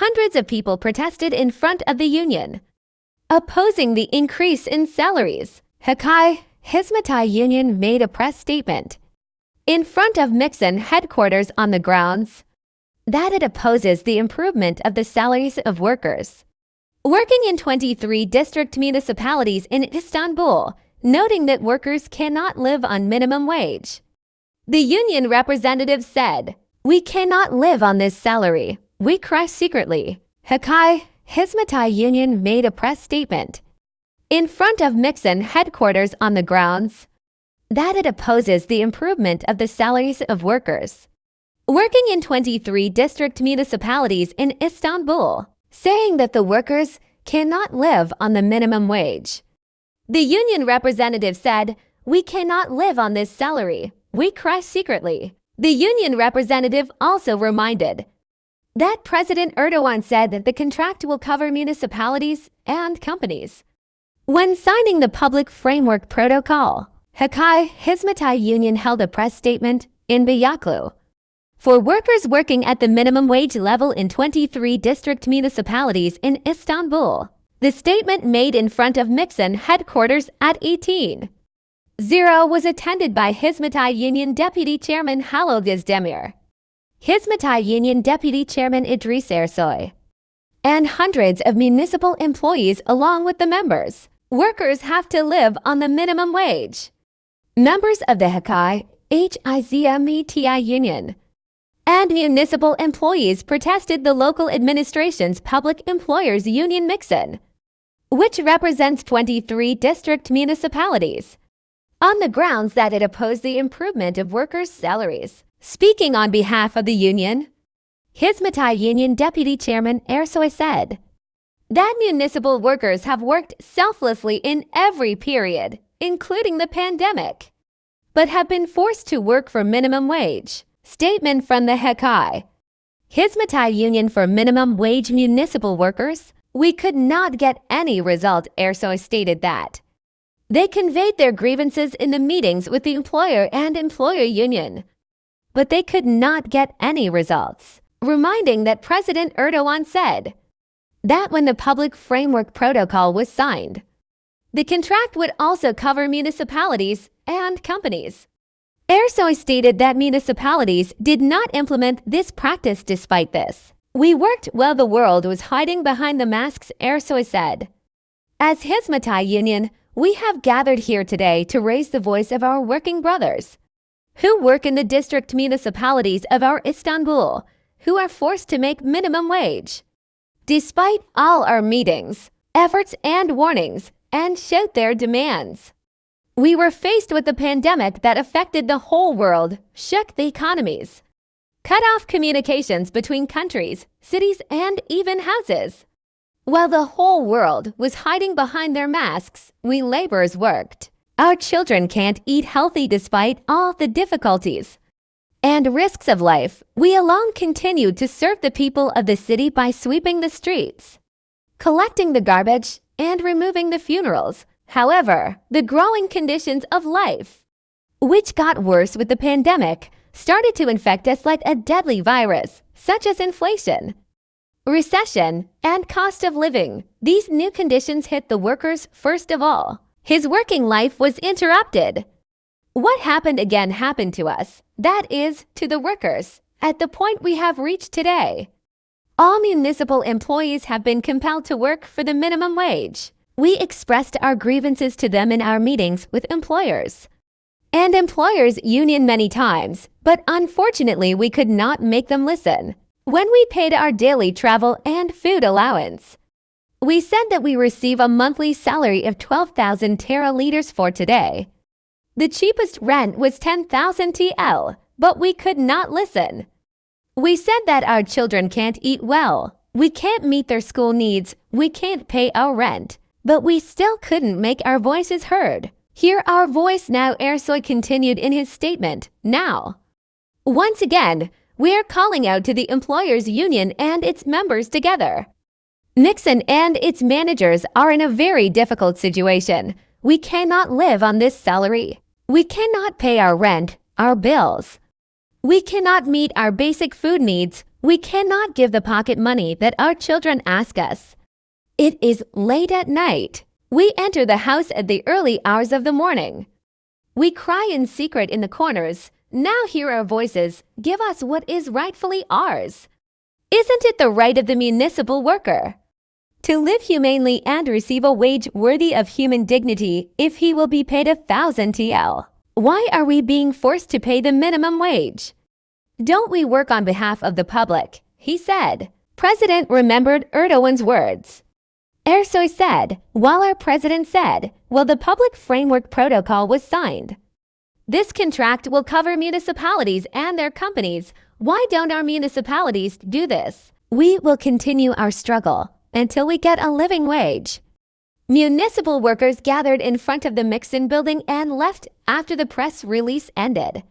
hundreds of people protested in front of the union, opposing the increase in salaries. HAK-İŞ Union made a press statement in front of MİKSEN Headquarters on the grounds that it opposes the improvement of the salaries of workers working in 23 district municipalities in Istanbul, noting that workers cannot live on minimum wage. The union representative said, "We cannot live on this salary. We cry secretly." HAK-İŞ Union made a press statement in front of MİKSEN Headquarters on the grounds that it opposes the improvement of the salaries of workers working in 23 district municipalities in Istanbul, saying that the workers cannot live on the minimum wage. The union representative said, "We cannot live on this salary. We cry secretly." The union representative also reminded that President Erdoğan said that the contract will cover municipalities and companies when signing the Public Framework Protocol. HAK-İŞ Union held a press statement in Beyaklu for workers working at the minimum wage level in 23 district municipalities in Istanbul. The statement made in front of MİKSEN Headquarters at 18:00 was attended by HİZMET-İŞ Union Deputy Chairman Halil Özdemir, HİZMET-İŞ Union Deputy Chairman İdris Ersoy, and hundreds of municipal employees along with the members. Workers have to live on the minimum wage. Members of the HİZMET-İŞ Union and municipal employees protested the local administration's Public Employers Union MİKSEN, which represents 23 district municipalities, on the grounds that it opposed the improvement of workers' salaries. Speaking on behalf of the union, HİZMET-İŞ Union Deputy Chairman Ersoy said that municipal workers have worked selflessly in every period, including the pandemic, but have been forced to work for minimum wage. Statement from the HİZMET-İŞ Union for minimum wage municipal workers, "We could not get any result." Ersoy stated that they conveyed their grievances in the meetings with the employer and employer union, but they could not get any results, reminding that President Erdoğan said that when the Public Framework Protocol was signed, the contract would also cover municipalities and companies. Ersoy stated that municipalities did not implement this practice. Despite this, "We worked while the world was hiding behind the masks," Ersoy said. As HİZMET-İŞ Union, we have gathered here today to raise the voice of our working brothers who work in the district municipalities of our Istanbul, who are forced to make minimum wage. Despite all our meetings, efforts, and warnings, and showed their demands, we were faced with a pandemic that affected the whole world, shook the economies, cut off communications between countries, cities, and even houses. While the whole world was hiding behind their masks, we laborers worked. Our children can't eat healthy despite all the difficulties and risks of life. We alone continued to serve the people of the city by sweeping the streets, collecting the garbage, and removing the funerals. However, the growing conditions of life, which got worse with the pandemic, started to infect us like a deadly virus, such as inflation, recession, and cost of living. These new conditions hit the workers first of all. His working life was interrupted. What happened again happened to us, that is, to the workers, at the point we have reached today. All municipal employees have been compelled to work for the minimum wage. We expressed our grievances to them in our meetings with employers and employers' union many times, but unfortunately we could not make them listen. When we paid our daily travel and food allowance, we said that we receive a monthly salary of 12,000 TL for today. The cheapest rent was 10,000 TL, but we could not listen. We said that our children can't eat well, we can't meet their school needs, we can't pay our rent, but we still couldn't make our voices heard. Hear our voice now, Ersoy continued in his statement. Now, once again, we are calling out to the employers' union and its members together. MİKSEN and its managers are in a very difficult situation. We cannot live on this salary. We cannot pay our rent, our bills. We cannot meet our basic food needs. We cannot give the pocket money that our children ask us. It is late at night. We enter the house at the early hours of the morning. We cry in secret in the corners. Now hear our voices. Give us what is rightfully ours. Isn't it the right of the municipal worker to live humanely and receive a wage worthy of human dignity if he will be paid 1,000 TL? Why are we being forced to pay the minimum wage? Don't we work on behalf of the public? He said. President remembered Erdogan's words. Ersoy said, while our president said, well, the public framework protocol was signed. This contract will cover municipalities and their companies. Why don't our municipalities do this? We will continue our struggle until we get a living wage. Municipal workers gathered in front of the MİKSEN building and left after the press release ended.